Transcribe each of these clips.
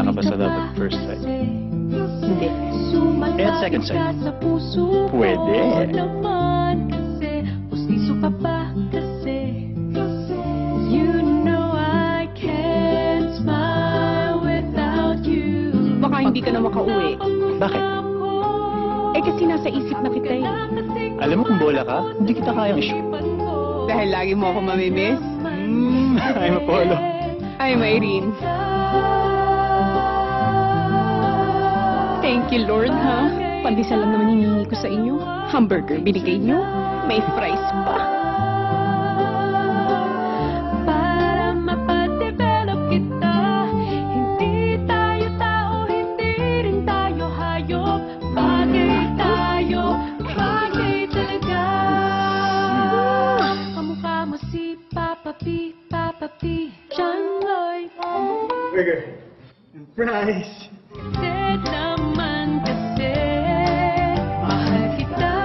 Naniniwala ka ba sa love at first sight? Hindi. Eh, at second sight? Pwede. Baka hindi ka na makauwi. Bakit? Eh kasi nasa isip na kita eh. Alam mo kung bola ka, hindi kita kayang issue. Dahil lagi mo ako mamimiss. I'm Apollo. I'm Irene. Thank you, Lord, ha? Pandesal lang naman hinihingi ko sa inyo. Hamburger binigay nyo. May fries pa. Para mapadevelop kita, hindi tayo tao, hindi rin tayo hayop. Bagay tayo, bagay talaga. Kamukha mo si Papa P, Papa P, John Lloyd. Burger. And fries. Dead naman kasi, mahal kita.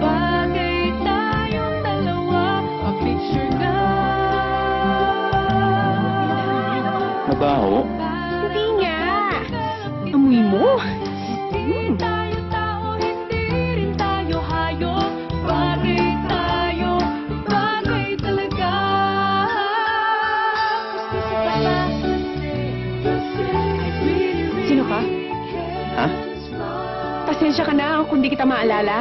Bagay tayong dalawa, pa-picture na. Mabaho. Hindi nga. Amoy mo. Hmm. Tayo tao, hindi rin tayo hayop. Bagay tayo, bagay talaga. Sino ka? Ha? Pasensya ka na kung di kita maalala.